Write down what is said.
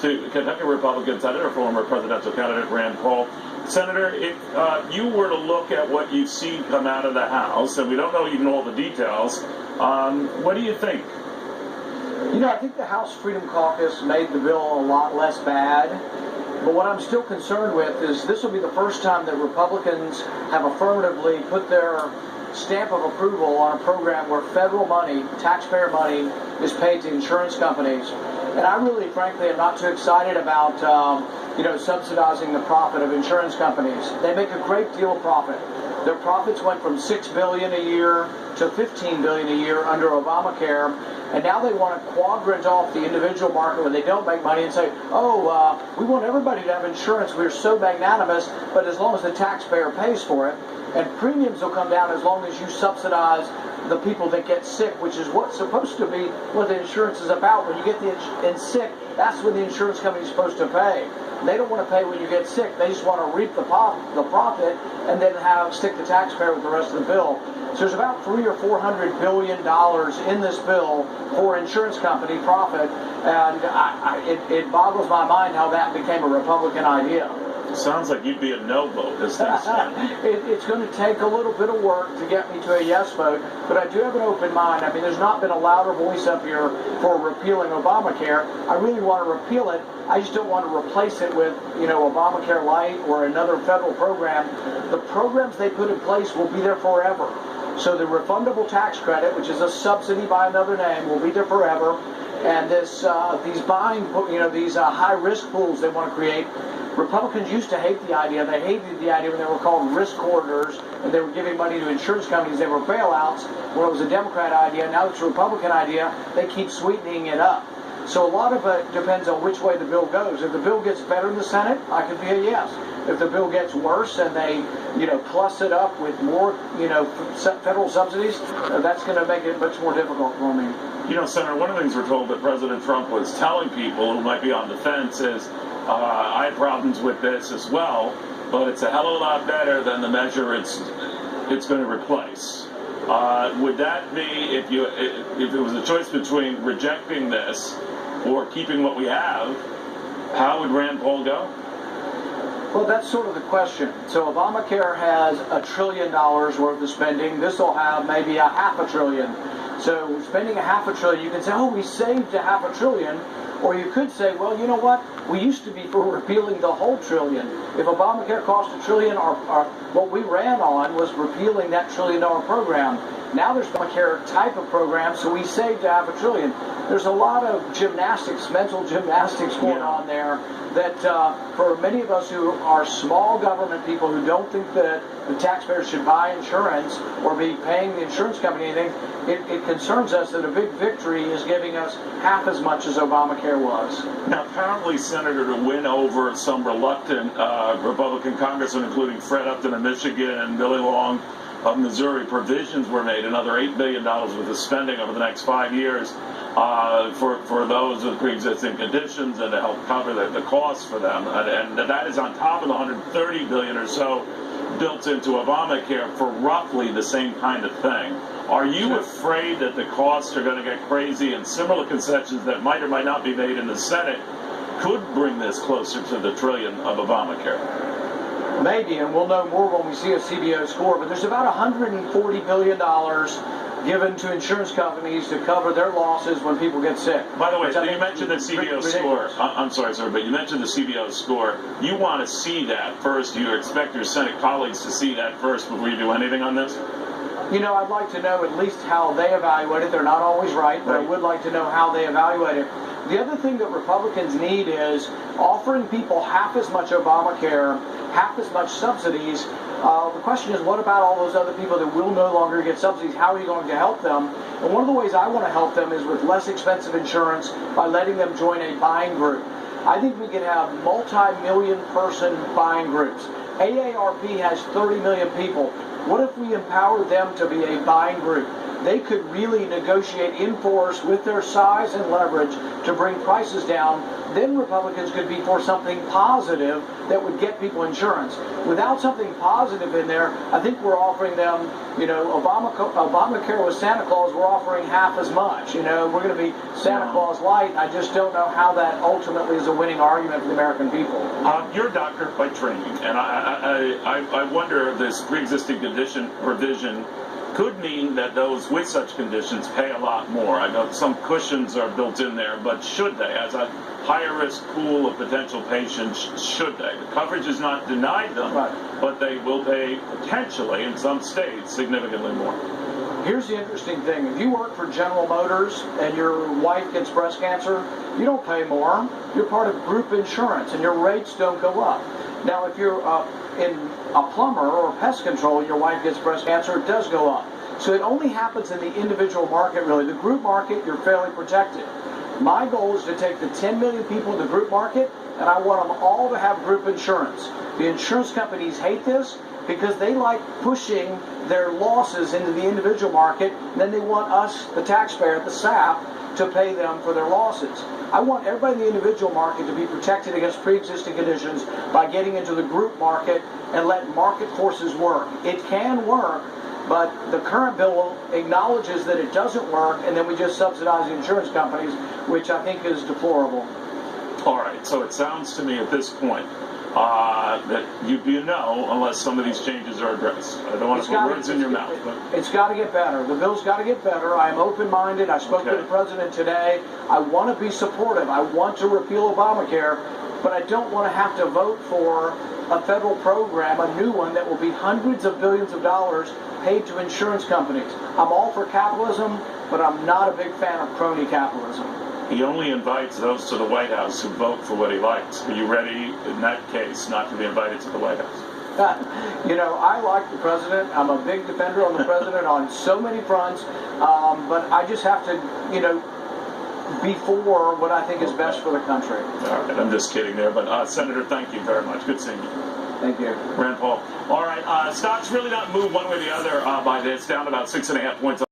to Kentucky Republican Senator, former presidential candidate Rand Paul. Senator, if you were to look at what you've seen come out of the House, and we don't know even all the details, what do you think? You know, I think the House Freedom Caucus made the bill a lot less bad. But what I'm still concerned with is this will be the first time that Republicans have affirmatively put their stamp of approval on a program where federal money, taxpayer money, is paid to insurance companies. And I really, frankly, am not too excited about, subsidizing the profit of insurance companies. They make a great deal of profit. Their profits went from $6 billion a year to $15 billion a year under Obamacare. And now they want to quadrant off the individual market when they don't make money and say, we want everybody to have insurance. We're so magnanimous, but as long as the taxpayer pays for it. And premiums will come down as long as you subsidize the people that get sick, which is what's supposed to be what the insurance is about. When you get sick, that's when the insurance company is supposed to pay. They don't want to pay when you get sick. They just want to reap the profit and then stick the taxpayer with the rest of the bill. So there's about $300 or $400 billion in this bill for insurance company profit, and it boggles my mind how that became a Republican idea. Sounds like you'd be a no vote as things stand. It's going to take a little bit of work to get me to a yes vote, but I do have an open mind. I mean, there's not been a louder voice up here for repealing Obamacare. I really want to repeal it. I just don't want to replace it with, Obamacare Light or another federal program. The programs they put in place will be there forever. So the refundable tax credit, which is a subsidy by another name, will be there forever. And these high-risk pools they want to create, Republicans used to hate the idea. They hated the idea when they were called risk corridors and they were giving money to insurance companies. They were bailouts when it was a Democrat idea. Now it's a Republican idea. They keep sweetening it up. So a lot of it depends on which way the bill goes. If the bill gets better in the Senate, I could be a yes. If the bill gets worse and they, plus it up with more, federal subsidies, that's going to make it much more difficult for me. Senator, one of the things we're told that President Trump was telling people who might be on the fence is, I have problems with this as well, but it's a hell of a lot better than the measure it's going to replace. Would that be, if it was a choice between rejecting this or keeping what we have, how would Rand Paul go? Well, that's sort of the question. So Obamacare has $1 trillion worth of spending. This will have maybe $500 billion. So spending $500 billion, you can say, we saved $500 billion. Or you could say, well, you know what? We used to be for repealing the whole trillion. If Obamacare cost $1 trillion, what we ran on was repealing that $1 trillion program. Now there's Obamacare type of program, so we saved $500 billion. There's a lot of mental gymnastics going on there that for many of us who are small government people who don't think that the taxpayers should buy insurance or be paying the insurance company anything, it concerns us that a big victory is giving us half as much as Obamacare was. Now, apparently, Senator, to win over some reluctant Republican congressmen, including Fred Upton of Michigan and Billy Long of Missouri, provisions were made, another $8 billion worth of spending over the next 5 years for those with pre-existing conditions and to help cover the costs for them. And that is on top of the $130 billion or so built into Obamacare for roughly the same kind of thing. Are you afraid that the costs are going to get crazy and similar concessions that might or might not be made in the Senate could bring this closer to the trillion of Obamacare? Maybe, and we'll know more when we see a CBO score, but there's about $140 billion given to insurance companies to cover their losses when people get sick. By the way, you mentioned the CBO score. I'm sorry, sir, but you mentioned the CBO score. You want to see that first. You expect your Senate colleagues to see that first before you do anything on this? I'd like to know at least how they evaluate it. They're not always right, but I would like to know how they evaluate it. The other thing that Republicans need is offering people half as much Obamacare, half as much subsidies. The question is, what about all those other people that will no longer get subsidies? How are you going to help them? And one of the ways I want to help them is with less expensive insurance by letting them join a buying group. I think we can have multi-million person buying groups. AARP has 30 million people. What if we empower them to be a buying group? they could really negotiate in force with their size and leverage to bring prices down, then Republicans could be for something positive that would get people insurance. Without something positive in there, I think we're offering them, Obamacare with Santa Claus, we're offering half as much. We're going to be Santa Claus light. I just don't know how that ultimately is a winning argument for the American people. You're a doctor by training, and I wonder if this pre-existing condition provision could mean that those with such conditions pay a lot more. I know some cushions are built in there, but should they, as a higher risk pool of potential patients, should they? The coverage is not denied them, right, but they will pay potentially, in some states, significantly more. Here's the interesting thing. If you work for General Motors and your wife gets breast cancer, you don't pay more. You're part of group insurance, and your rates don't go up. Now, if you're in a plumber or pest control and your wife gets breast cancer, it does go up. So it only happens in the individual market, really. The group market, you're fairly protected. My goal is to take the 10 million people in the group market, and I want them all to have group insurance. The insurance companies hate this because they like pushing their losses into the individual market, and then they want us, the taxpayer, the SAP, to pay them for their losses. I want everybody in the individual market to be protected against pre-existing conditions by getting into the group market and let market forces work. It can work, but the current bill acknowledges that it doesn't work, and then we just subsidize the insurance companies, which I think is deplorable. All right, so it sounds to me at this point that you'd be a no unless some of these changes are addressed. I don't want to put words in your mouth. But it's got to get better. The bill's got to get better. I am open-minded. I spoke to the president today. I want to be supportive. I want to repeal Obamacare, but I don't want to have to vote for a federal program, a new one that will be hundreds of billions of dollars paid to insurance companies. I'm all for capitalism, but I'm not a big fan of crony capitalism. He only invites those to the White House who vote for what he likes. Are you ready, in that case, not to be invited to the White House? I like the president. I'm a big defender of the president on so many fronts, but I just have to, be for what I think is best for the country. All right, I'm just kidding there, but Senator, thank you very much. Good seeing you. Thank you. Rand Paul. All right, stocks really not moved one way or the other by this, down about 6.5 points.